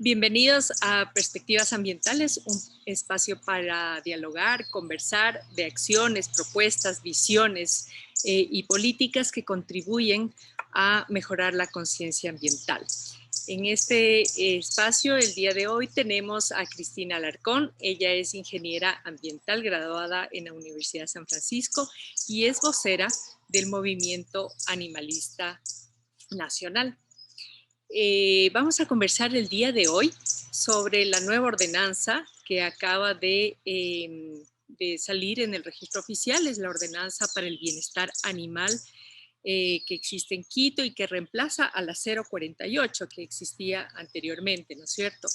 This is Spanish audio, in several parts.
Bienvenidos a Perspectivas Ambientales, un espacio para dialogar, conversar de acciones, propuestas, visiones y políticas que contribuyen a mejorar la conciencia ambiental. En este espacio, el día de hoy, tenemos a Cristina Alarcón. Ella es ingeniera ambiental graduada en la Universidad de San Francisco y es vocera del movimiento animalista nacional. Vamos a conversar el día de hoy sobre la nueva ordenanza que acaba de salir en el registro oficial. Es la ordenanza para el bienestar animal que existe en Quito y que reemplaza a la 048 que existía anteriormente, ¿no es cierto?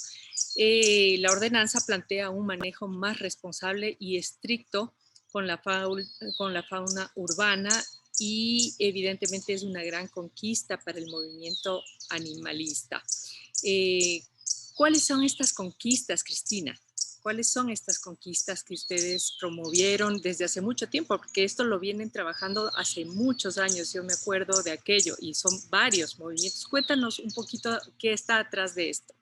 La ordenanza plantea un manejo más responsable y estricto con la fauna urbana y evidentemente es una gran conquista para el movimiento animalista. ¿Cuáles son estas conquistas, Cristina? ¿Cuáles son estas conquistas que ustedes promovieron desde hace mucho tiempo? Porque esto lo vienen trabajando hace muchos años, yo me acuerdo de aquello, y son varios movimientos. Cuéntanos un poquito qué está atrás de esto.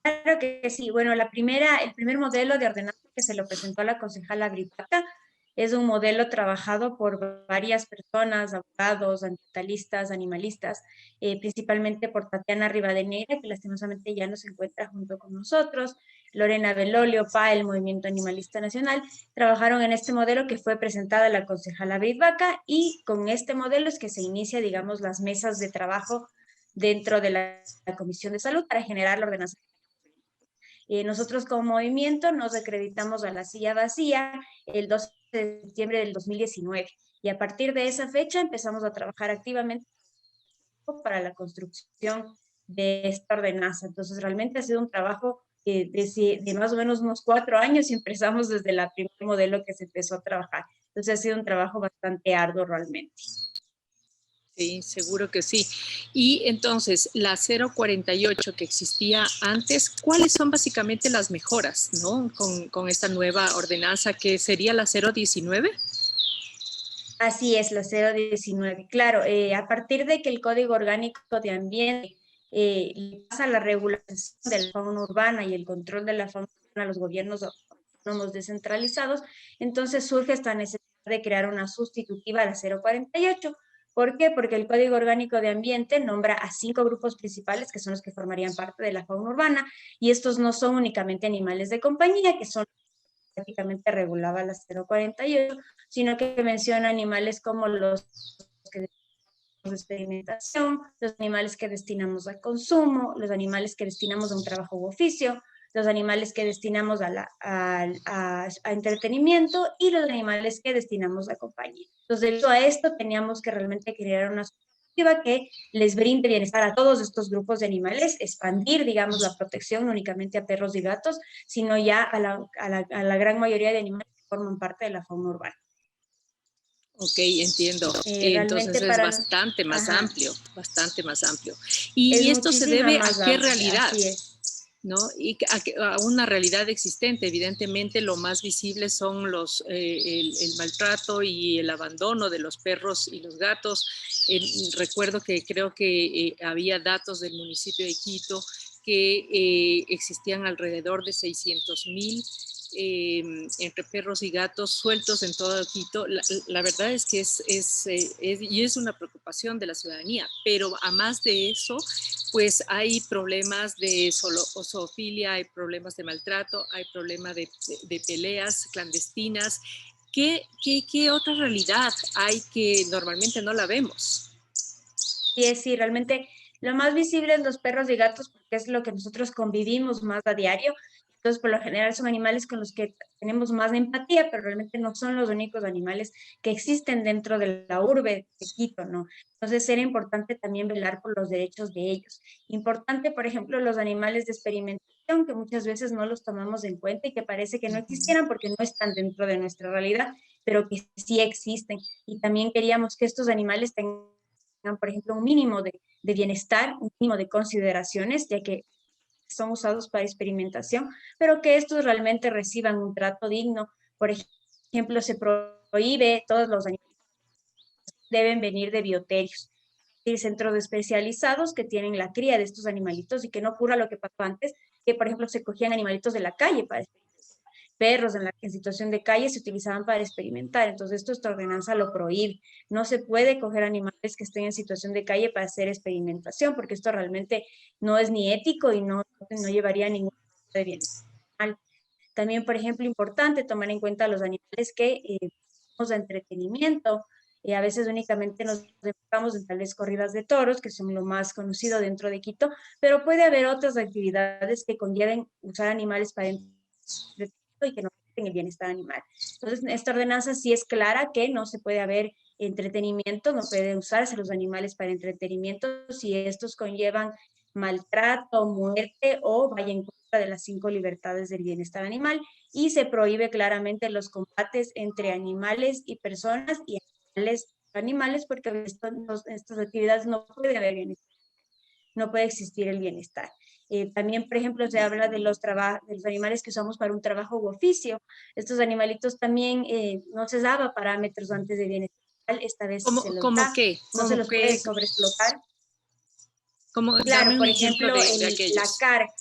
Claro que sí. Bueno, el primer modelo de ordenanza que se lo presentó a la concejala Gripaca es un modelo trabajado por varias personas, abogados, ambientalistas, animalistas, principalmente por Tatiana Rivadeneira, que lastimosamente ya no se encuentra junto con nosotros, Lorena Belolio, PA, el Movimiento Animalista Nacional, trabajaron en este modelo que fue presentado a la concejala Gripaca y con este modelo es que se inicia, digamos, las mesas de trabajo dentro de la Comisión de Salud para generar la ordenanza. Nosotros como movimiento nos acreditamos a la silla vacía el 12 de septiembre del 2019 y a partir de esa fecha empezamos a trabajar activamente para la construcción de esta ordenanza. Entonces realmente ha sido un trabajo de más o menos unos 4 años y empezamos desde el primer modelo que se empezó a trabajar. Entonces ha sido un trabajo bastante arduo realmente. Sí, seguro que sí. Y entonces, la 048 que existía antes, ¿cuáles son básicamente las mejoras, ¿no? Con esta nueva ordenanza que sería la 019? Así es, la 019. Claro, a partir de que el Código Orgánico de Ambiente le pasa la regulación de la fauna urbana y el control de la fauna urbana a los gobiernos autónomos descentralizados, entonces surge esta necesidad de crear una sustitutiva a la 048. ¿Por qué? Porque el Código Orgánico de Ambiente nombra a 5 grupos principales que son los que formarían parte de la fauna urbana y estos no son únicamente animales de compañía, que son prácticamente regulaba la 048, sino que menciona animales como los que de experimentación, los animales que destinamos al consumo, los animales que destinamos a un trabajo u oficio, los animales que destinamos a entretenimiento y los animales que destinamos a compañía. Entonces, debido a esto, teníamos que realmente crear una perspectiva que les brinde bienestar a todos estos grupos de animales, expandir, digamos, la protección no únicamente a perros y gatos, sino ya a la gran mayoría de animales que forman parte de la fauna urbana. Ok, entiendo. Entonces Realmente es para... bastante más Ajá, amplio, bastante más amplio. es ¿Y esto se muchísima debe a más qué amplia, realidad? así es. ¿No? Y a una realidad existente. Evidentemente, lo más visible son el maltrato y el abandono de los perros y los gatos. Recuerdo que creo que había datos del municipio de Quito que existían alrededor de 600,000 entre perros y gatos sueltos en todo Quito. La verdad es que es una preocupación de la ciudadanía, pero a más de eso, pues hay problemas de zoofilia, hay problemas de maltrato, hay problemas de peleas clandestinas. ¿Qué otra realidad hay que normalmente no la vemos? Sí, realmente lo más visible es los perros y gatos porque es lo que nosotros convivimos más a diario. Entonces, por lo general son animales con los que tenemos más empatía, pero realmente no son los únicos animales que existen dentro de la urbe de Quito, ¿no? Entonces, era importante también velar por los derechos de ellos. Importante, por ejemplo, los animales de experimentación, que muchas veces no los tomamos en cuenta y que parece que no existieran porque no están dentro de nuestra realidad, pero que sí existen. Y también queríamos que estos animales tengan, por ejemplo, un mínimo de bienestar, un mínimo de consideraciones, ya que son usados para experimentación, pero que estos realmente reciban un trato digno. Por ejemplo, se prohíbe, todos los animales deben venir de bioterios. centros especializados que tienen la cría de estos animalitos y que no ocurra lo que pasó antes, que por ejemplo se cogían animalitos de la calle para perros en situación de calle se utilizaban para experimentar. Entonces, esta ordenanza lo prohíbe. No se puede coger animales que estén en situación de calle para hacer experimentación, porque esto realmente no es ni ético y no llevaría a ningún tipo de bienestar. También, por ejemplo, importante tomar en cuenta los animales que tenemos de entretenimiento. A veces únicamente nos enfocamos en tal vez corridas de toros, que son lo más conocido dentro de Quito, pero puede haber otras actividades que conlleven usar animales para entretenimiento y que no afecten el bienestar animal. Entonces, esta ordenanza sí es clara que no se puede haber entretenimiento, no pueden usarse los animales para entretenimiento si estos conllevan maltrato, muerte o vaya en contra de las 5 libertades del bienestar animal, y se prohíbe claramente los combates entre animales y personas y animales porque estas actividades no puede haber bienestar, no puede existir el bienestar. También, por ejemplo, se habla de los animales que usamos para un trabajo u oficio. Estos animalitos también no se daba parámetros antes de bienestar. Esta vez ¿Cómo, se los cómo da, qué? no se ¿Cómo los puede qué? sobreexplotar. Dame Claro, un por ejemplo ejemplo, de la aquellos. carga.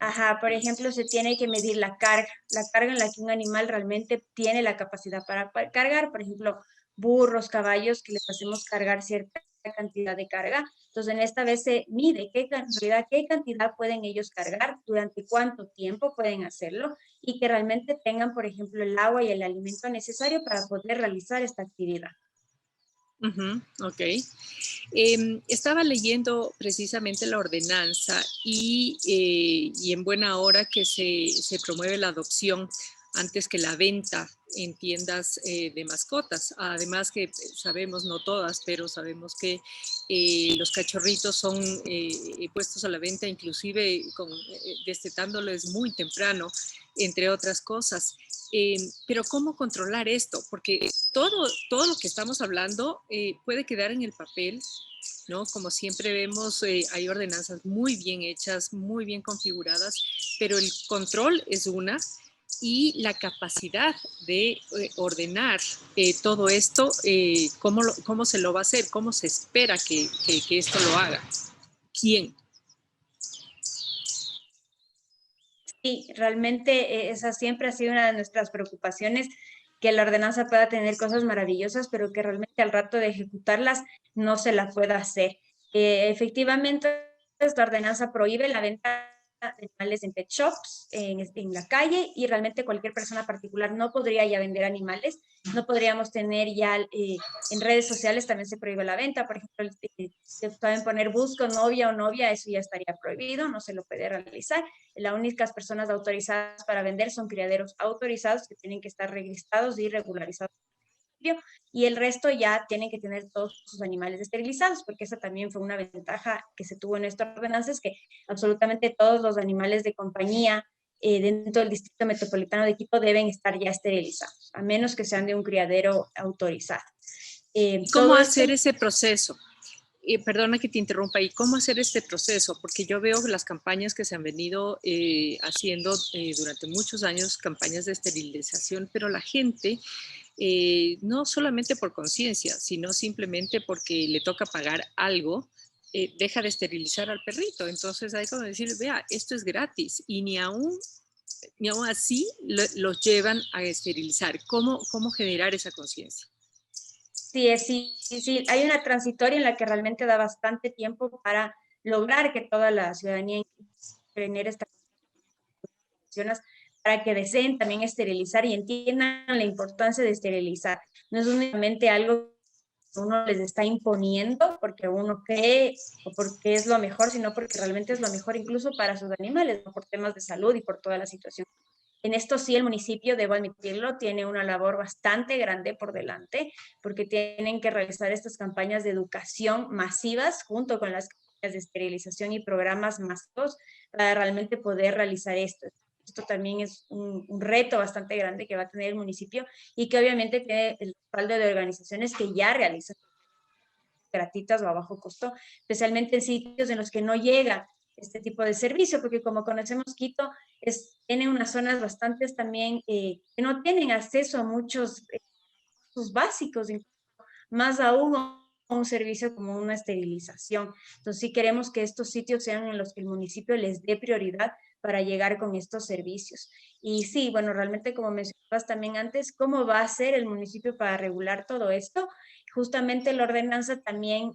Ajá, por ejemplo, se tiene que medir la carga en la que un animal realmente tiene la capacidad para cargar, por ejemplo, burros, caballos, que les hacemos cargar cierta cantidad de carga. Entonces, en esta vez se mide en realidad qué cantidad pueden ellos cargar, durante cuánto tiempo pueden hacerlo y que realmente tengan, por ejemplo, el agua y el alimento necesario para poder realizar esta actividad. Ok. Estaba leyendo precisamente la ordenanza y en buena hora que se promueve la adopción antes que la venta en tiendas de mascotas. Además que sabemos, no todas, pero sabemos que los cachorritos son puestos a la venta inclusive destetándoles muy temprano, entre otras cosas. Pero ¿cómo controlar esto? Porque todo lo que estamos hablando puede quedar en el papel, ¿no? Como siempre vemos, hay ordenanzas muy bien hechas, muy bien configuradas, pero el control es una y la capacidad de ordenar todo esto, ¿cómo se lo va a hacer? ¿Cómo se espera que esto lo haga? ¿Quién? Sí, realmente esa siempre ha sido una de nuestras preocupaciones, que la ordenanza pueda tener cosas maravillosas, pero que realmente al rato de ejecutarlas no se la pueda hacer. Efectivamente, esta ordenanza prohíbe la venta de animales en pet shops, en la calle, y realmente cualquier persona particular no podría ya vender animales. No podríamos tener ya en redes sociales también se prohíbe la venta. Por ejemplo, se pueden poner busco novia o novia, eso ya estaría prohibido, no se lo puede realizar. Las únicas personas autorizadas para vender son criaderos autorizados que tienen que estar registrados y regularizados, y el resto ya tienen que tener todos sus animales esterilizados, porque esa también fue una ventaja que se tuvo en esta ordenanza, es que absolutamente todos los animales de compañía dentro del distrito metropolitano de Quito deben estar ya esterilizados, a menos que sean de un criadero autorizado. ¿Cómo Todo esto hacer ese proceso? Perdona que te interrumpa, ¿y cómo hacer este proceso? Porque yo veo las campañas que se han venido haciendo durante muchos años, campañas de esterilización, pero la gente, no solamente por conciencia, sino simplemente porque le toca pagar algo, deja de esterilizar al perrito. Entonces hay como decir, vea, esto es gratis y ni aún así los llevan a esterilizar. ¿Cómo generar esa conciencia? Sí, hay una transitoria en la que realmente da bastante tiempo para lograr que toda la ciudadanía genere esta para que deseen también esterilizar y entiendan la importancia de esterilizar. No es únicamente algo que uno les está imponiendo porque uno cree o porque es lo mejor, sino porque realmente es lo mejor incluso para sus animales, ¿no? Por temas de salud y por toda la situación. En esto sí el municipio, debo admitirlo, tiene una labor bastante grande por delante, porque tienen que realizar estas campañas de educación masivas junto con las campañas de esterilización y programas masivos para realmente poder realizar esto. Esto también es un reto bastante grande que va a tener el municipio y que obviamente tiene el respaldo de organizaciones que ya realizan gratuitas o a bajo costo, especialmente en sitios en los que no llega este tipo de servicio, porque como conocemos Quito, tiene unas zonas bastantes también que no tienen acceso a muchos básicos, más aún un servicio como una esterilización. Entonces sí queremos que estos sitios sean en los que el municipio les dé prioridad para llegar con estos servicios. Y sí, bueno, realmente como mencionabas también antes, ¿cómo va a ser el municipio para regular todo esto? Justamente la ordenanza también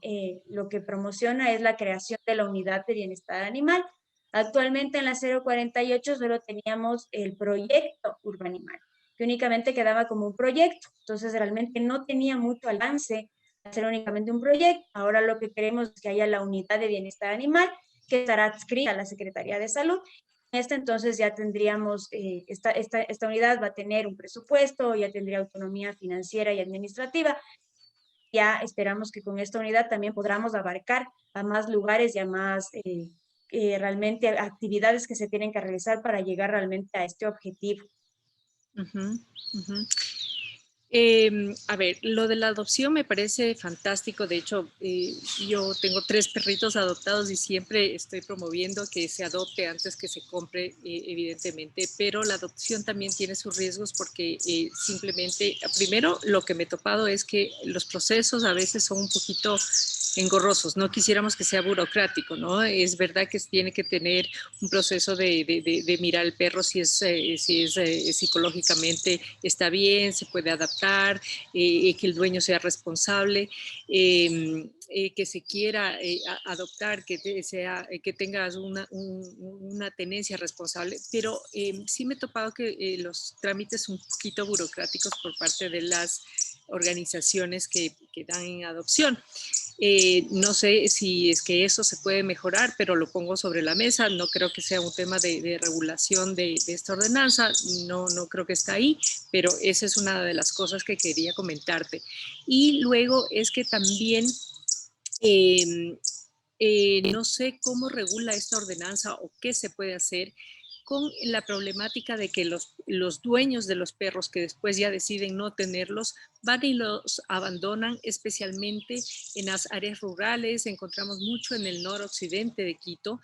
lo que promociona es la creación de la unidad de bienestar animal. Actualmente en la 048 solo teníamos el proyecto Urbanimal, que únicamente quedaba como un proyecto, entonces realmente no tenía mucho alcance hacer únicamente un proyecto. Ahora lo que queremos es que haya la unidad de bienestar animal, que estará adscrita a la Secretaría de Salud. Entonces ya tendríamos, esta unidad va a tener un presupuesto, ya tendría autonomía financiera y administrativa. Ya esperamos que con esta unidad también podamos abarcar a más lugares y a más realmente actividades que se tienen que realizar para llegar realmente a este objetivo. Ujú, ujú. A ver, lo de la adopción me parece fantástico. De hecho, yo tengo 3 perritos adoptados y siempre estoy promoviendo que se adopte antes que se compre, evidentemente, pero la adopción también tiene sus riesgos porque simplemente, primero, lo que me he topado es que los procesos a veces son un poquito engorrosos. No quisiéramos que sea burocrático, ¿no? Es verdad que tiene que tener un proceso de mirar al perro si es psicológicamente está bien, se puede adaptar, que el dueño sea responsable, que se quiera adoptar, que tengas una tenencia responsable, pero sí me he topado que los trámites son un poquito burocráticos por parte de las organizaciones que dan en adopción. No sé si es que eso se puede mejorar, pero lo pongo sobre la mesa. No creo que sea un tema de regulación de esta ordenanza, no creo que está ahí, pero esa es una de las cosas que quería comentarte. Y luego es que también eh, no sé cómo regula esta ordenanza o qué se puede hacer con la problemática de que los dueños de los perros que después ya deciden no tenerlos, van y los abandonan, especialmente en las áreas rurales. Encontramos mucho en el noroccidente de Quito,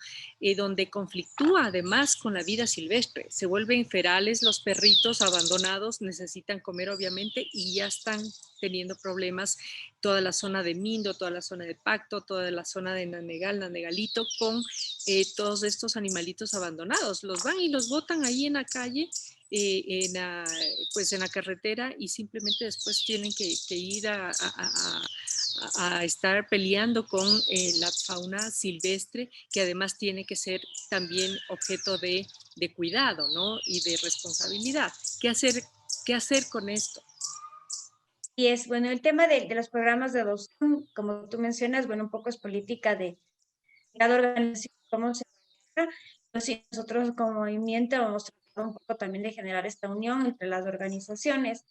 donde conflictúa además con la vida silvestre. Se vuelven ferales los perritos abandonados, necesitan comer obviamente y ya están teniendo problemas toda la zona de Mindo, toda la zona de Pacto, toda la zona de Nanegal, Nanegalito, con todos estos animalitos abandonados. Los van y los botan ahí en la calle, pues en la carretera, y simplemente después tienen que ir a estar peleando con la fauna silvestre, que además tiene que ser también objeto de cuidado, ¿no? Y de responsabilidad. ¿Qué hacer con esto? Y es, bueno, el tema de los programas de adopción, como tú mencionas, bueno, un poco es política de cada organización, cómo se maneja. Pero sí, nosotros como movimiento vamos tratado un poco también de generar esta unión entre las organizaciones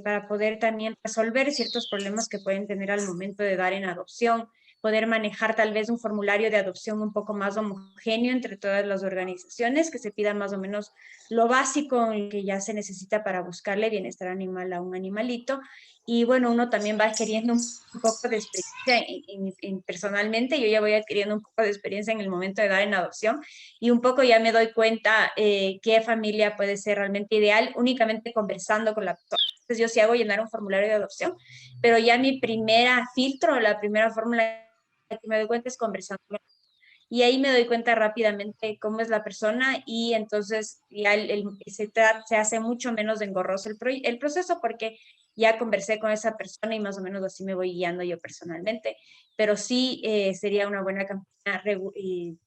para poder también resolver ciertos problemas que pueden tener al momento de dar en adopción, poder manejar tal vez un formulario de adopción un poco más homogéneo entre todas las organizaciones, que se pida más o menos lo básico que ya se necesita para buscarle bienestar animal a un animalito. Y bueno, uno también va adquiriendo un poco de experiencia personalmente, yo ya voy adquiriendo un poco de experiencia en el momento de dar en adopción y un poco ya me doy cuenta qué familia puede ser realmente ideal únicamente conversando con la persona. Entonces yo sí hago llenar un formulario de adopción, pero ya mi primera filtro, la primera fórmula que me doy cuenta es conversando con la persona. Y ahí me doy cuenta rápidamente cómo es la persona y entonces ya se hace mucho menos engorroso el proceso porque ya conversé con esa persona y más o menos así me voy guiando yo personalmente. Pero sí sería una buena campaña,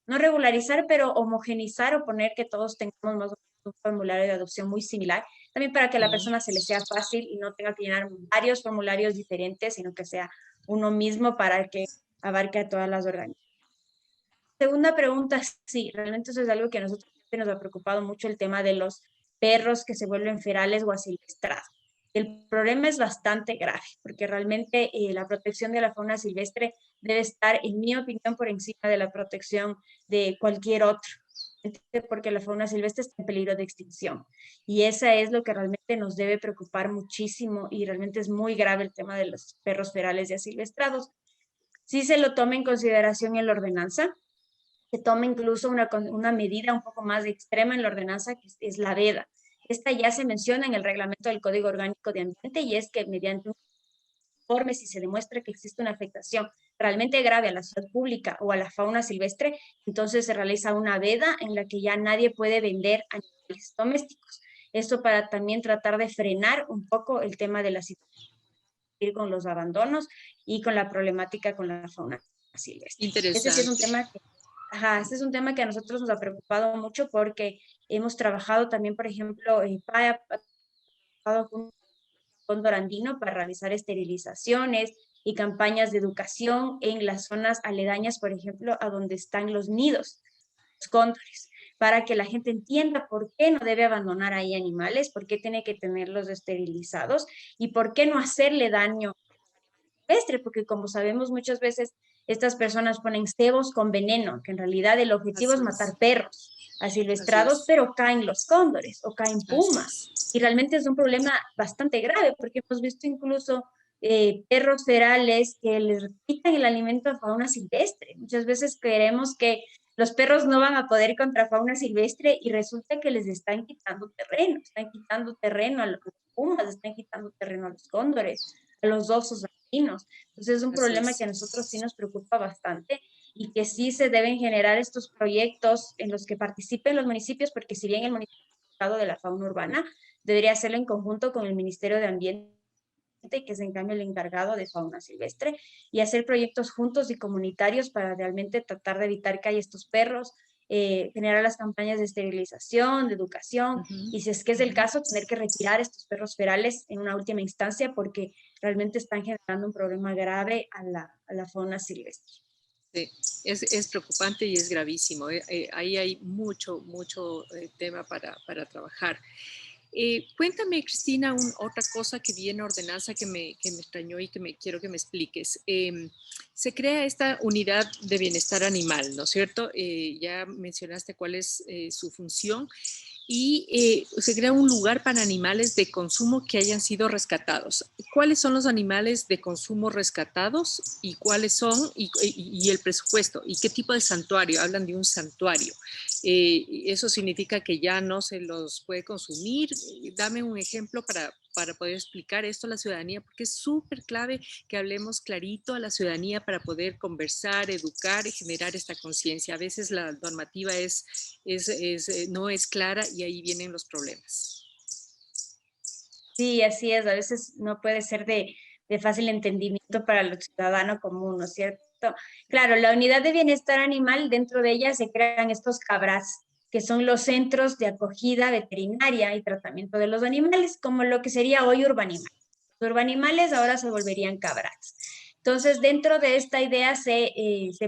no regularizar, pero homogenizar o poner que todos tengamos más o menos un formulario de adopción muy similar, también para que a la persona se le sea fácil y no tenga que llenar varios formularios diferentes, sino que sea uno mismo para que abarque a todas las organizaciones. Segunda pregunta, sí, realmente eso es algo que a nosotros nos ha preocupado mucho, el tema de los perros que se vuelven ferales o asilvestrados. El problema es bastante grave, porque realmente la protección de la fauna silvestre debe estar, en mi opinión, por encima de la protección de cualquier otro, porque la fauna silvestre está en peligro de extinción. Y esa es lo que realmente nos debe preocupar muchísimo y realmente es muy grave el tema de los perros ferales y asilvestrados. Si se lo toma en consideración en la ordenanza, se toma incluso una medida un poco más extrema en la ordenanza, que es la veda. Esta ya se menciona en el reglamento del Código Orgánico de Ambiente y es que mediante informe si se demuestra que existe una afectación realmente grave a la salud pública o a la fauna silvestre, entonces se realiza una veda en la que ya nadie puede vender animales domésticos. Esto para también tratar de frenar un poco el tema de la situación con los abandonos y con la problemática con la fauna silvestre. Ese sí es un Interesante. tema que, ajá, este es un tema que a nosotros nos ha preocupado mucho porque hemos trabajado también, por ejemplo, PAE ha trabajado con Cóndor Andino para realizar esterilizaciones y campañas de educación en las zonas aledañas, por ejemplo, a donde están los nidos, los cóndores, para que la gente entienda por qué no debe abandonar ahí animales, por qué tiene que tenerlos esterilizados y por qué no hacerle daño silvestre, porque como sabemos muchas veces estas personas ponen cebos con veneno, que en realidad el objetivo es Así matar es, perros así asilvestrados, es, pero caen los cóndores o caen así pumas. es. Y realmente es un problema bastante grave, porque hemos visto incluso perros ferales que les quitan el alimento a fauna silvestre. Muchas veces creemos que los perros no van a poder contra fauna silvestre y resulta que les están quitando terreno a los pumas, están quitando terreno a los cóndores, a los osos andinos. Entonces es un Así problema que es. a nosotros sí nos preocupa bastante y que sí se deben generar estos proyectos en los que participen los municipios, porque si bien el municipio de la fauna urbana debería hacerlo en conjunto con el Ministerio de Ambiente, que es en cambio el encargado de fauna silvestre, y hacer proyectos juntos y comunitarios para realmente tratar de evitar que haya estos perros, generar las campañas de esterilización, de educación, Ujú, y si es que es el ujú. caso, tener que retirar estos perros ferales en una última instancia porque realmente están generando un problema grave a la fauna silvestre. Sí, es preocupante y es gravísimo. Ahí hay mucho, mucho tema para trabajar. Cuéntame, Cristina, otra cosa que vi en ordenanza que me extrañó y quiero que me expliques. Se crea esta unidad de bienestar animal, ¿no es cierto? Ya mencionaste cuál es su función y se crea un lugar para animales de consumo que hayan sido rescatados. ¿Cuáles son los animales de consumo rescatados y cuáles son y el presupuesto? ¿Y qué tipo de santuario? Hablan de un santuario. Eso significa que ya no se los puede consumir. Dame un ejemplo para poder explicar esto a la ciudadanía, porque es súper clave que hablemos clarito a la ciudadanía para poder conversar, educar y generar esta conciencia. A veces la normativa no es clara y ahí vienen los problemas. Sí, así es. A veces no puede ser de fácil entendimiento para el ciudadano común, ¿no es cierto? Claro, la unidad de bienestar animal, dentro de ella se crean estos CABRAS, que son los centros de acogida veterinaria y tratamiento de los animales, como lo que sería hoy Urbanimales. Los Urbanimales ahora se volverían CABRAS. Entonces, dentro de esta idea se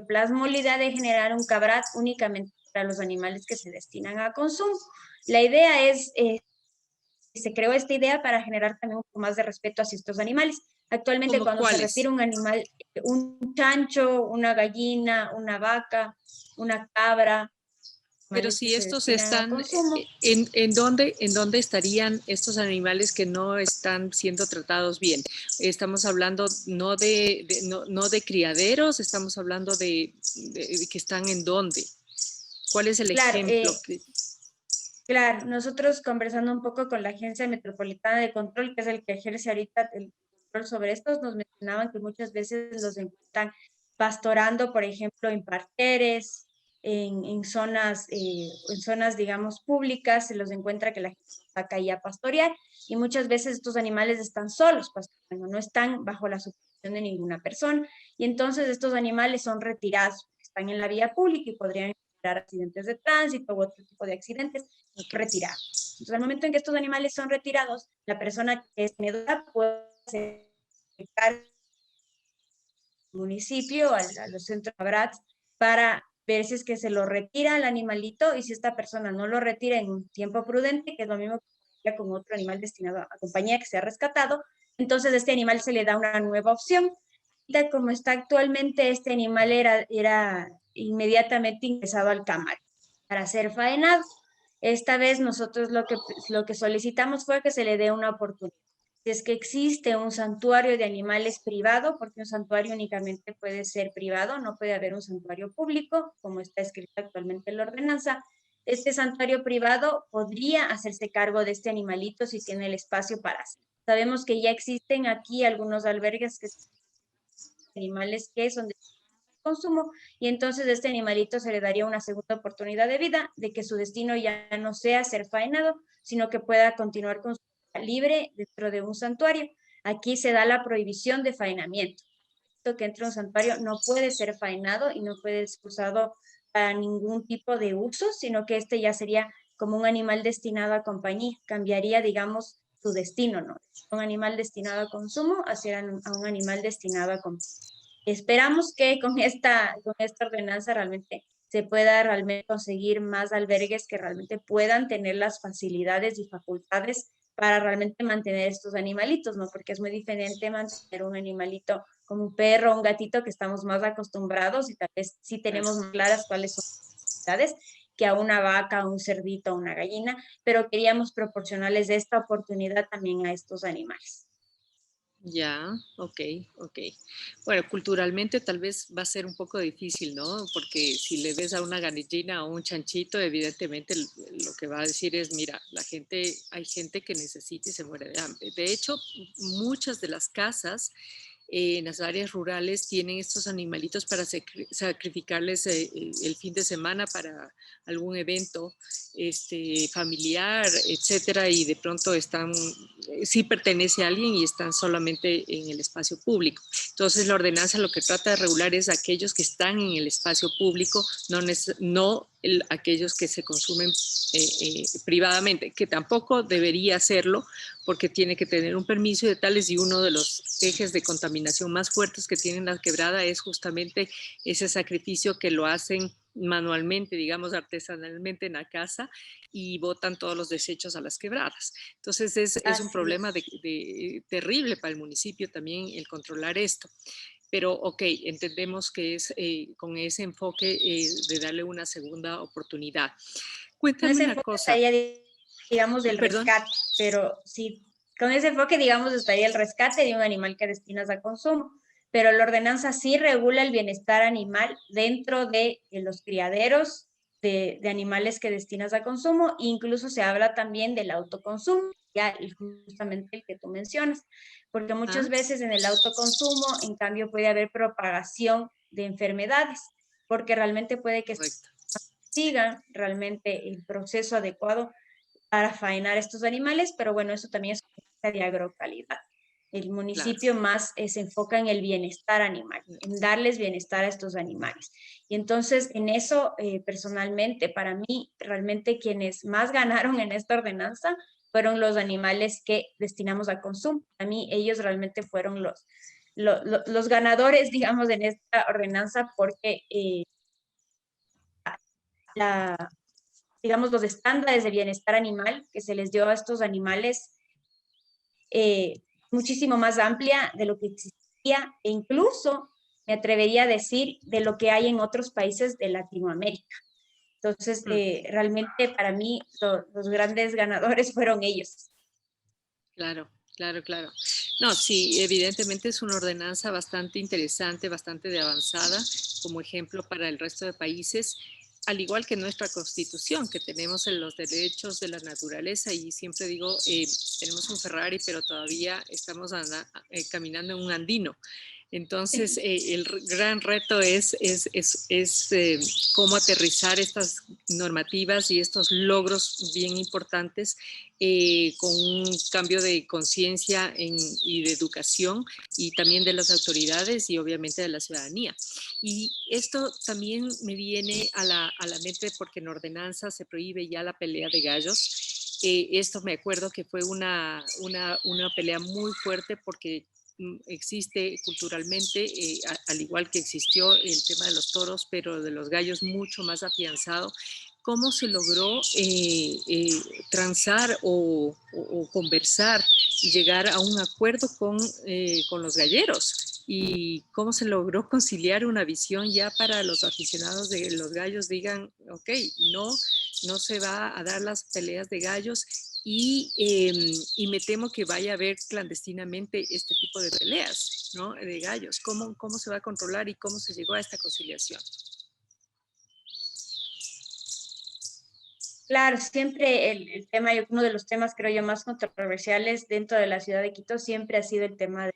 plasmó la idea de generar un CABRAT únicamente para los animales que se destinan a consumo. La idea es se creó esta idea para generar también un poco más de respeto hacia estos animales. Actualmente, ¿Como cuando se cuáles? retira un animal, un chancho, una gallina, una vaca, una cabra, Pero animales que si se estos destinan a están, consumo, ¿en dónde estarían estos animales que no están siendo tratados bien? Estamos hablando no de criaderos, estamos hablando de que están en dónde. ¿Cuál es el claro, ejemplo? claro, nosotros conversando un poco con la Agencia Metropolitana de Control, que es el que ejerce ahorita el control sobre estos, nos mencionaban que muchas veces los encuentran pastorando, por ejemplo, en parterres, en zonas, digamos, públicas, se los encuentra que la gente saca ahí a pastorear, y muchas veces estos animales están solos pastoreando, no están bajo la supervisión de ninguna persona, y entonces estos animales son retirados, están en la vía pública y podrían generar accidentes de tránsito u otro tipo de accidentes Okay. retirados. Entonces, al momento en que estos animales son retirados, la persona que es tenedora puede acercar al municipio, a los centros ABRATS, para ver si es que se lo retira al animalito y si esta persona no lo retira en un tiempo prudente, que es lo mismo que con otro animal destinado a compañía que se ha rescatado, entonces a este animal se le da una nueva opción. Como está actualmente, este animal era inmediatamente ingresado al cámara para ser faenado. Esta vez nosotros lo que solicitamos fue que se le dé una oportunidad. Si es que existe un santuario de animales privado, porque un santuario únicamente puede ser privado, no puede haber un santuario público, como está escrito actualmente en la ordenanza. Este santuario privado podría hacerse cargo de este animalito si tiene el espacio para hacerlo. Sabemos que ya existen aquí algunos albergues que animales que son de consumo, y entonces a este animalito se le daría una segunda oportunidad de vida, de que su destino ya no sea ser faenado, sino que pueda continuar con su vida libre dentro de un santuario. Aquí se da la prohibición de faenamiento. Esto que entra a un santuario no puede ser faenado y no puede ser usado para ningún tipo de uso, sino que este ya sería como un animal destinado a compañía. Cambiaría, digamos, su destino, ¿no? Un animal destinado a consumo hacia a un animal destinado a compañía. Esperamos que con esta ordenanza realmente se pueda realmente conseguir más albergues que realmente puedan tener las facilidades y facultades para realmente mantener estos animalitos, ¿no? Porque es muy diferente mantener un animalito como un perro o un gatito que estamos más acostumbrados y tal vez sí tenemos más claras cuáles son las necesidades que a una vaca, a un cerdito, a una gallina, pero queríamos proporcionarles esta oportunidad también a estos animales. Ya, ok, ok. Bueno, culturalmente tal vez va a ser un poco difícil, ¿no? Porque si le ves a una gallina o un chanchito, evidentemente lo que va a decir es, mira, hay gente que necesita y se muere de hambre. De hecho, muchas de las casas en las áreas rurales tienen estos animalitos para sacrificarles el fin de semana para algún evento familiar, etcétera, y de pronto sí pertenece a alguien y están solamente en el espacio público. Entonces la ordenanza lo que trata de regular es aquellos que están en el espacio público, no aquellos que se consumen privadamente, que tampoco debería hacerlo porque tiene que tener un permiso de tales, y uno de los ejes de contaminación más fuertes que tienen la quebrada es justamente ese sacrificio que lo hacen manualmente, digamos artesanalmente en la casa, y botan todos los desechos a las quebradas. Entonces es un Así problema es. terrible para el municipio también el controlar esto. Pero ok, entendemos que es con ese enfoque de darle una segunda oportunidad. Con Cuéntame ese una enfoque cosa, estaría, digamos, del perdón. rescate, pero sí, con ese enfoque, digamos, estaría el rescate de un animal que destinas a consumo, pero la ordenanza sí regula el bienestar animal dentro de los criaderos de animales que destinas a consumo, e incluso se habla también del autoconsumo, ya justamente el que tú mencionas, porque Ah, muchas veces en el autoconsumo, en cambio, puede haber propagación de enfermedades, porque realmente puede que correcto, sigan realmente el proceso adecuado para faenar estos animales, pero bueno, eso también es de agrocalidad. El claro. municipio más se enfoca en el bienestar animal, en darles bienestar a estos animales. Y entonces en eso, personalmente, para mí, realmente quienes más ganaron en esta ordenanza fueron los animales que destinamos a consumo. A mí ellos realmente fueron los ganadores, digamos, en esta ordenanza porque la, digamos, los estándares de bienestar animal que se les dio a estos animales muchísimo más amplia de lo que existía e incluso me atrevería a decir de lo que hay en otros países de Latinoamérica. Entonces, Mm, realmente para mí los grandes ganadores fueron ellos. claro, claro, claro. No, sí, evidentemente es una ordenanza bastante interesante, bastante de avanzada, como ejemplo para el resto de países, al igual que nuestra constitución, que tenemos en los derechos de la naturaleza, y siempre digo, tenemos un Ferrari, pero todavía estamos caminando en un andino. Entonces, el gran reto es cómo aterrizar estas normativas y estos logros bien importantes con un cambio de conciencia y de educación, y también de las autoridades y obviamente de la ciudadanía. Y esto también me viene a la mente porque en ordenanza se prohíbe ya la pelea de gallos. Esto me acuerdo que fue una pelea muy fuerte porque existe culturalmente, al igual que existió el tema de los toros, pero de los gallos mucho más afianzado. ¿Cómo se logró transar o conversar y llegar a un acuerdo con los galleros? ¿Y cómo se logró conciliar una visión ya para los aficionados de los gallos? Digan, ok, no se va a dar las peleas de gallos, y me temo que vaya a haber clandestinamente este tipo de peleas, ¿no? De gallos. ¿Cómo se va a controlar y cómo se llegó a esta conciliación? Claro, siempre el tema, uno de los temas creo yo más controversiales dentro de la ciudad de Quito siempre ha sido el tema de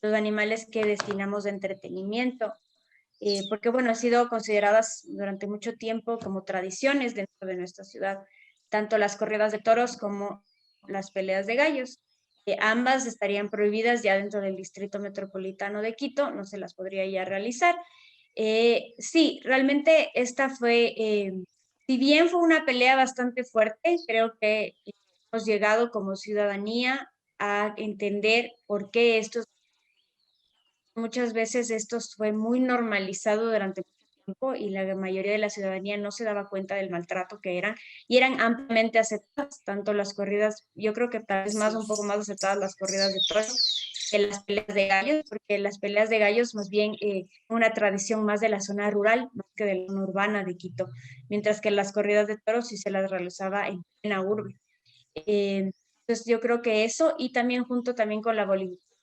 los animales que destinamos de entretenimiento, porque bueno, han sido consideradas durante mucho tiempo como tradiciones dentro de nuestra ciudad, tanto las corridas de toros como las peleas de gallos. Ambas estarían prohibidas ya dentro del Distrito Metropolitano de Quito, no se las podría ya realizar. Sí, realmente esta fue, si bien fue una pelea bastante fuerte, creo que hemos llegado como ciudadanía a entender por qué estos muchas veces esto fue muy normalizado durante mucho tiempo y la mayoría de la ciudadanía no se daba cuenta del maltrato que eran y eran ampliamente aceptadas, tanto las corridas, yo creo que tal vez más un poco más aceptadas las corridas de toros que las peleas de gallos, porque las peleas de gallos más bien una tradición más de la zona rural, más que de la zona urbana de Quito, mientras que las corridas de toros sí se las realizaba en la urbe. Entonces yo creo que eso y también junto también con la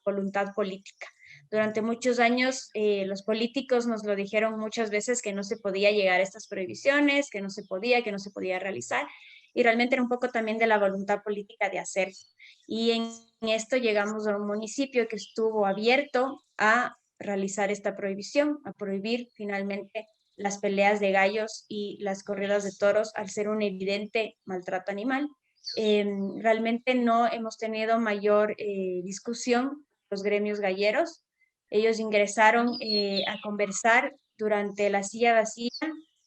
voluntad política. Durante muchos años los políticos nos lo dijeron muchas veces que no se podía llegar a estas prohibiciones, que no se podía realizar y realmente era un poco también de la voluntad política de hacer. Y en esto llegamos a un municipio que estuvo abierto a realizar esta prohibición, a prohibir finalmente las peleas de gallos y las corridas de toros al ser un evidente maltrato animal. Realmente no hemos tenido mayor discusión los gremios galleros. Ellos ingresaron a conversar durante la silla vacía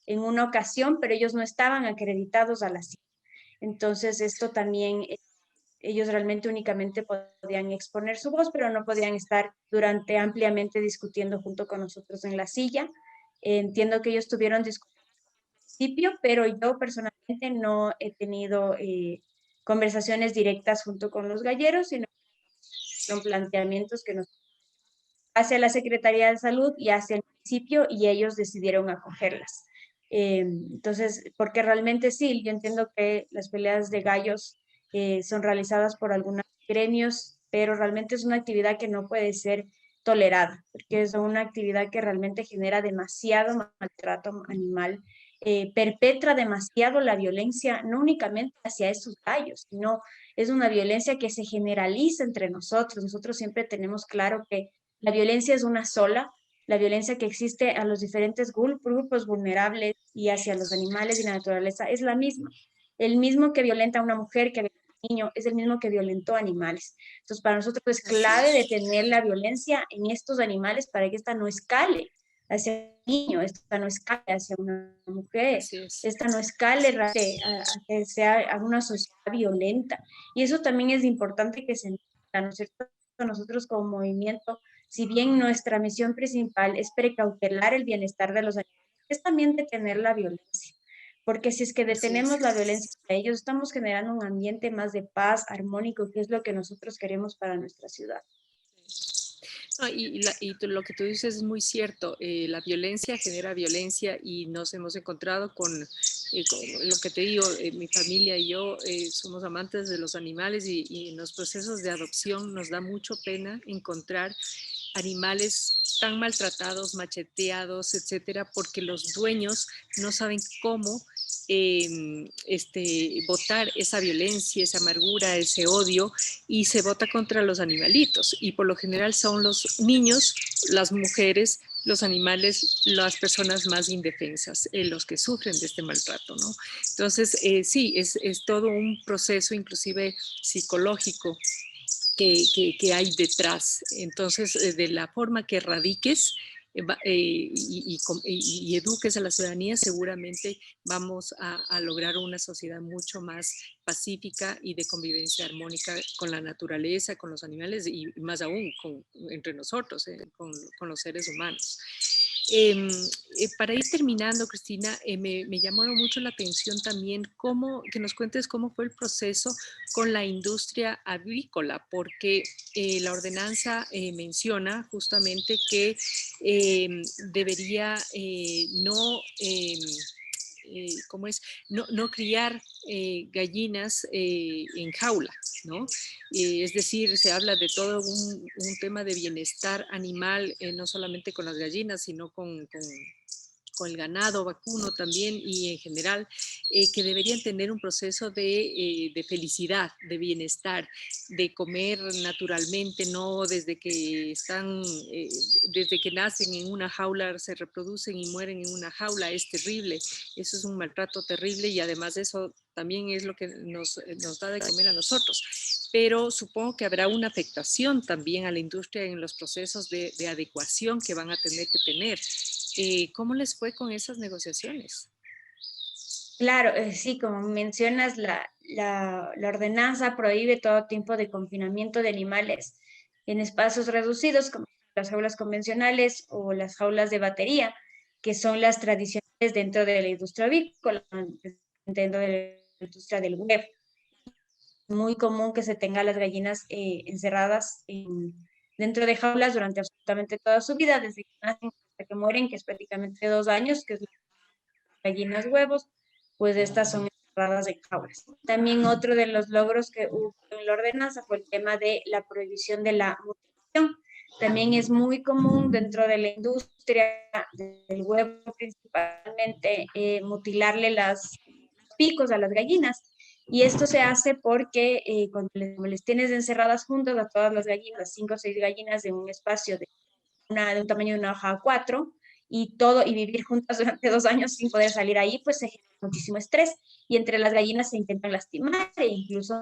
en una ocasión, pero ellos no estaban acreditados a la silla. Entonces, esto también, ellos realmente únicamente podían exponer su voz, pero no podían estar durante ampliamente discutiendo junto con nosotros en la silla. Entiendo que ellos tuvieron discusión principio, pero yo personalmente no he tenido conversaciones directas junto con los galleros, sino son planteamientos que nos hace la Secretaría de Salud y hacia el municipio y ellos decidieron acogerlas. Entonces, porque realmente sí, yo entiendo que las peleas de gallos son realizadas por algunos gremios, pero realmente es una actividad que no puede ser tolerada, porque es una actividad que realmente genera demasiado maltrato animal, perpetra demasiado la violencia, no únicamente hacia esos gallos, sino es una violencia que se generaliza entre nosotros. Nosotros siempre tenemos claro que la violencia es una sola, la violencia que existe a los diferentes grupos vulnerables y hacia los animales y la naturaleza es la misma. El mismo que violenta a una mujer, que violenta a un niño, es el mismo que violentó animales. Entonces, para nosotros es clave detener la violencia en estos animales para que esta no escale hacia un niño, esta no escale hacia una mujer, esta no escale a que sea una sociedad violenta. Y eso también es importante que se entienda, ¿no es cierto? Nosotros como movimiento, si bien nuestra misión principal es precautelar el bienestar de los animales, es también detener la violencia. Porque si es que detenemos la violencia de ellos, estamos generando un ambiente más de paz, armónico, que es lo que nosotros queremos para nuestra ciudad. No, lo que tú dices es muy cierto. La violencia genera violencia y nos hemos encontrado con lo que te digo, mi familia y yo somos amantes de los animales y en los procesos de adopción nos da mucho pena encontrar animales tan maltratados, macheteados, etcétera, porque los dueños no saben cómo votar esa violencia, esa amargura, ese odio y se vota contra los animalitos y por lo general son los niños, las mujeres, los animales, las personas más indefensas, los que sufren de este maltrato, ¿no? Entonces, sí, es todo un proceso inclusive psicológico que hay detrás. Entonces, de la forma que erradiques y eduques a la ciudadanía, seguramente vamos a lograr una sociedad mucho más pacífica y de convivencia armónica con la naturaleza, con los animales y más aún entre nosotros, con los seres humanos. Para ir terminando, Cristina, me llamó mucho la atención también que nos cuentes cómo fue el proceso con la industria avícola, porque la ordenanza menciona justamente que debería no ¿cómo es? No criar gallinas en jaula, ¿no? Es decir, se habla de todo un tema de bienestar animal, no solamente con las gallinas, sino con con el ganado vacuno también y en general, que deberían tener un proceso de felicidad, de bienestar, de comer naturalmente, no desde que están, desde que nacen en una jaula, se reproducen y mueren en una jaula, es terrible, eso es un maltrato terrible y además eso también es lo que nos da de comer a nosotros. Pero supongo que habrá una afectación también a la industria en los procesos de adecuación que van a tener que tener. ¿Cómo les fue con esas negociaciones? Claro, sí, como mencionas, la ordenanza prohíbe todo tipo de confinamiento de animales en espacios reducidos, como las jaulas convencionales o las jaulas de batería, que son las tradicionales dentro de la industria avícola, dentro de la industria del huevo. Muy común que se tenga las gallinas encerradas dentro de jaulas durante absolutamente toda su vida, desde que nacen hasta que mueren, que es prácticamente 2 años, que es gallinas huevos, pues estas son encerradas en jaulas. También otro de los logros que hubo en la ordenanza fue el tema de la prohibición de la mutilación. También es muy común dentro de la industria del huevo principalmente mutilarle los picos a las gallinas. Y esto se hace porque cuando les tienes encerradas juntas a todas las gallinas, 5 o 6 gallinas de un espacio de un tamaño de una hoja A4, y vivir juntas durante 2 años sin poder salir ahí, pues se genera muchísimo estrés y entre las gallinas se intentan lastimar e incluso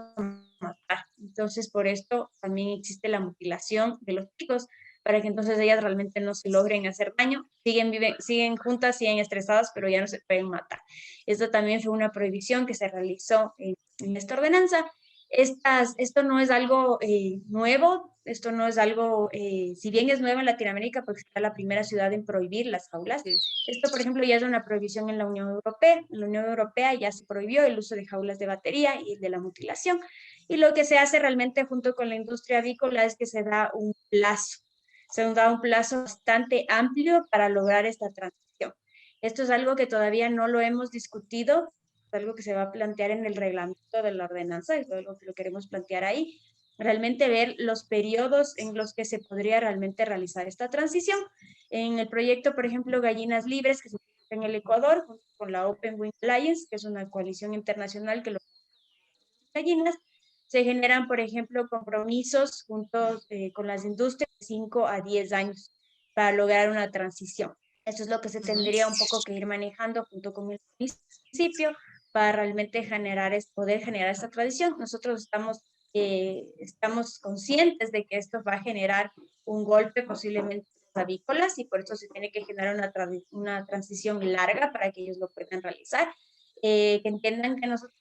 matar. Entonces, por esto también existe la mutilación de los chicos para que entonces ellas realmente no se logren hacer daño, siguen juntas, siguen estresadas, pero ya no se pueden matar. Esto también fue una prohibición que se realizó en esta ordenanza. Esto no es algo nuevo, esto no es algo, si bien es nuevo en Latinoamérica, porque está la primera ciudad en prohibir las jaulas. Sí. Esto, por ejemplo, ya es una prohibición en la Unión Europea. En la Unión Europea ya se prohibió el uso de jaulas de batería y de la mutilación. Y lo que se hace realmente junto con la industria avícola es que se da un plazo. Se da un plazo bastante amplio para lograr esta transición. Esto es algo que todavía no lo hemos discutido, es algo que se va a plantear en el reglamento de la ordenanza, es algo que lo queremos plantear ahí, realmente ver los periodos en los que se podría realmente realizar esta transición. En el proyecto, por ejemplo, Gallinas Libres, que se hace en el Ecuador, junto con la Open Wing Alliance, que es una coalición internacional que lo gallinas, se generan, por ejemplo, compromisos junto con las industrias de 5 a 10 años para lograr una transición. Eso es lo que se tendría un poco que ir manejando junto con el municipio para realmente poder generar esta tradición. Nosotros estamos conscientes de que esto va a generar un golpe posiblemente avícolas y por eso se tiene que generar una transición larga para que ellos lo puedan realizar. Que entiendan que nosotros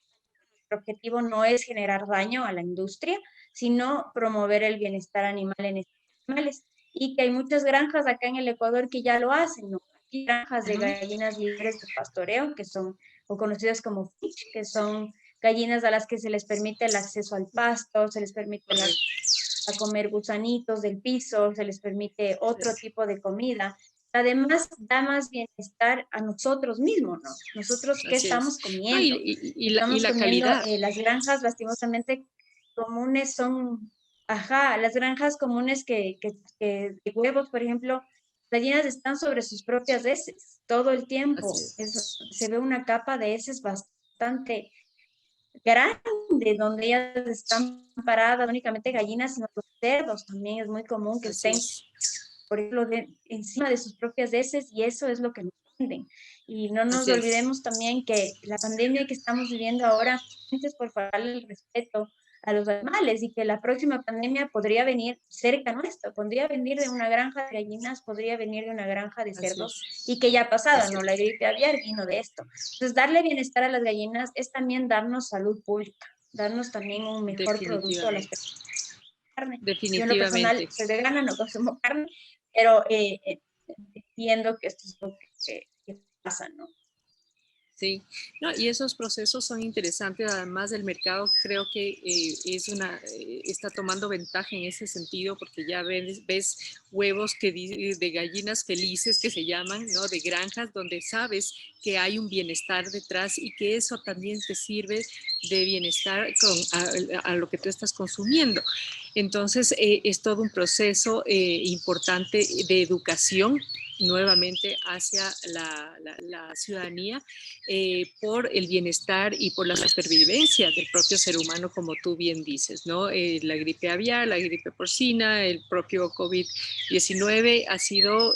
nuestro objetivo no es generar daño a la industria, sino promover el bienestar animal en estos animales. Y que hay muchas granjas acá en el Ecuador que ya lo hacen, ¿no? Aquí granjas de gallinas libres de pastoreo, que son o conocidas como FISH, que son gallinas a las que se les permite el acceso al pasto, se les permite a comer gusanitos del piso, se les permite otro tipo de comida. Además, da más bienestar a nosotros mismos, ¿no? Nosotros, ¿qué Así estamos es. No, comiendo? y Estamos la comiendo, calidad. las granjas lastimosamente comunes son, ajá, las granjas comunes que de huevos, por ejemplo, las gallinas están sobre sus propias heces todo el Así tiempo. es. Se ve una capa de heces bastante grande, donde ellas están paradas, únicamente gallinas, sino los cerdos también es muy común que Así estén, es. por ejemplo, encima de sus propias heces y eso es lo que nos venden. Y no nos Así es. olvidemos también que la pandemia que estamos viviendo ahora es por faltarle el respeto a los animales y que la próxima pandemia podría venir cerca nuestro, podría venir de una granja de gallinas, podría venir de una granja de Así cerdos es. y que ya ha pasado, Así ¿no? La es. gripe aviar vino de esto. Entonces, darle bienestar a las gallinas es también darnos salud pública, darnos también un mejor producto a las Definitivamente. personas carne. Yo en lo personal Definitivamente. soy vegana, no consumo carne, pero entiendo que esto es lo que pasa, ¿no? Sí, no, y esos procesos son interesantes. Además, el mercado creo que está tomando ventaja en ese sentido porque ya ves huevos de gallinas felices que se llaman, ¿no? De granjas donde sabes que hay un bienestar detrás y que eso también te sirve de bienestar a lo que tú estás consumiendo. Entonces, es todo un proceso importante de educación nuevamente hacia la ciudadanía por el bienestar y por la supervivencia del propio ser humano, como tú bien dices, ¿no? La gripe aviar, la gripe porcina, el propio COVID-19 ha sido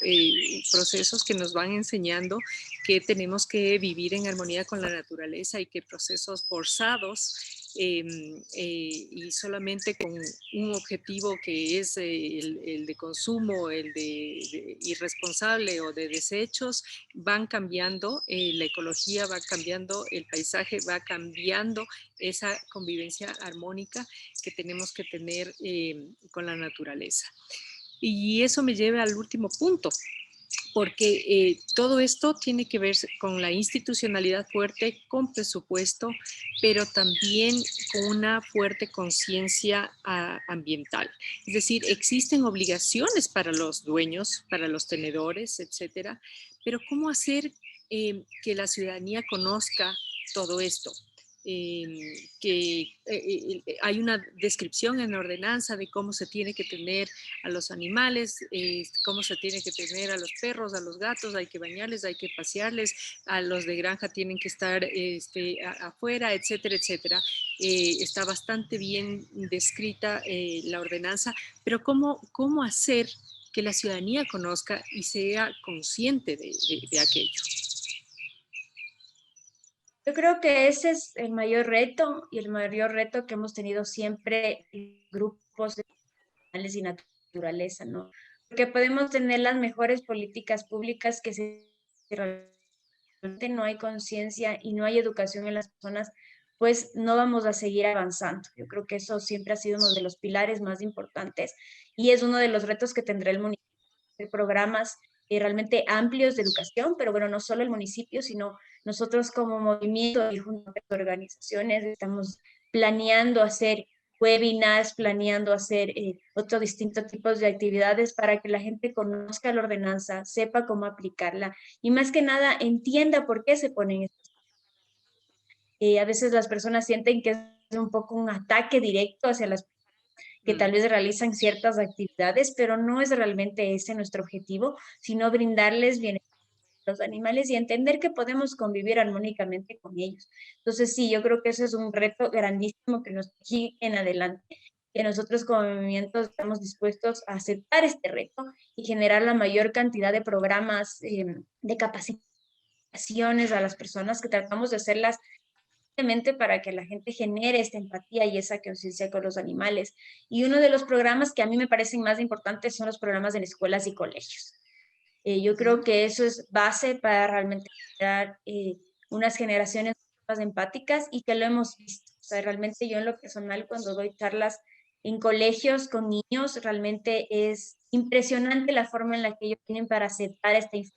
procesos que nos van enseñando que tenemos que vivir en armonía con la naturaleza y que procesos forzados y solamente con un objetivo que es el de consumo, el de irresponsable o de desechos, van cambiando, la ecología va cambiando, el paisaje va cambiando esa convivencia armónica que tenemos que tener con la naturaleza. Y eso me lleva al último punto, porque todo esto tiene que ver con la institucionalidad fuerte, con presupuesto, pero también con una fuerte conciencia ambiental. Es decir, existen obligaciones para los dueños, para los tenedores, etcétera, pero ¿cómo hacer que la ciudadanía conozca todo esto? Que hay una descripción en la ordenanza de cómo se tiene que tener a los animales, cómo se tiene que tener a los perros, a los gatos, hay que bañarles, hay que pasearles, a los de granja tienen que estar afuera, etcétera, etcétera. Está bastante bien descrita la ordenanza, pero ¿cómo hacer que la ciudadanía conozca y sea consciente de aquello? Yo creo que ese es el mayor reto y el mayor reto que hemos tenido siempre en grupos de animales y naturaleza, ¿no? Porque podemos tener las mejores políticas públicas que si realmente no hay conciencia y no hay educación en las personas, pues no vamos a seguir avanzando. Yo creo que eso siempre ha sido uno de los pilares más importantes y es uno de los retos que tendrá el municipio, programas realmente amplios de educación, pero bueno, no solo el municipio, sino nosotros como movimiento y junto a organizaciones estamos planeando hacer webinars, planeando hacer otros distintos tipos de actividades para que la gente conozca la ordenanza, sepa cómo aplicarla y más que nada entienda por qué se ponen estos. A veces las personas sienten que es un poco un ataque directo hacia las que tal vez realizan ciertas actividades, pero no es realmente ese nuestro objetivo, sino brindarles bienestar a los animales y entender que podemos convivir armónicamente con ellos. Entonces, sí, yo creo que eso es un reto grandísimo que nos sigue en adelante, que nosotros como movimiento estamos dispuestos a aceptar este reto y generar la mayor cantidad de programas de capacitaciones a las personas que tratamos de hacerlas para que la gente genere esta empatía y esa conciencia con los animales. Y uno de los programas que a mí me parecen más importantes son los programas en escuelas y colegios. Yo creo que eso es base para realmente crear unas generaciones más empáticas y que lo hemos visto. O sea, realmente yo en lo personal cuando doy charlas en colegios con niños, realmente es impresionante la forma en la que ellos tienen para aceptar esta información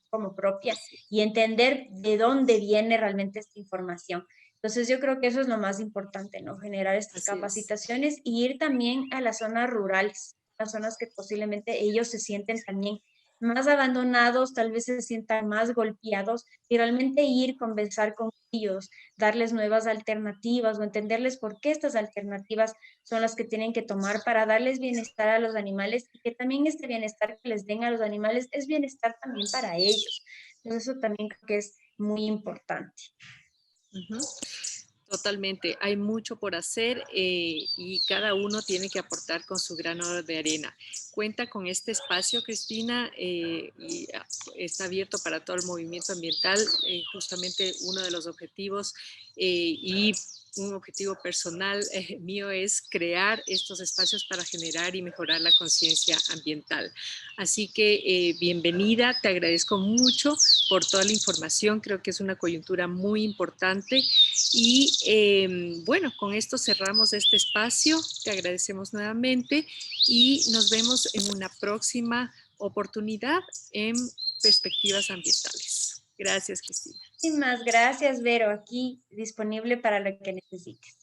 como propia y entender de dónde viene realmente esta información. Entonces yo creo que eso es lo más importante, ¿no? Generar estas capacitaciones y ir también a las zonas rurales, las zonas que posiblemente ellos se sienten también más abandonados, tal vez se sientan más golpeados y realmente ir, conversar con ellos, darles nuevas alternativas o entenderles por qué estas alternativas son las que tienen que tomar para darles bienestar a los animales y que también este bienestar que les den a los animales es bienestar también para ellos. Entonces eso también creo que es muy importante. Totalmente, hay mucho por hacer y cada uno tiene que aportar con su grano de arena. Cuenta con este espacio, Cristina, y está abierto para todo el movimiento ambiental. Justamente uno de los objetivos y un objetivo personal mío es crear estos espacios para generar y mejorar la conciencia ambiental. Así que bienvenida, te agradezco mucho por toda la información, creo que es una coyuntura muy importante y bueno, con esto cerramos este espacio, te agradecemos nuevamente y nos vemos en una próxima oportunidad en Perspectivas Ambientales. Gracias, Cristina. Muchísimas gracias, Vero, aquí disponible para lo que necesites.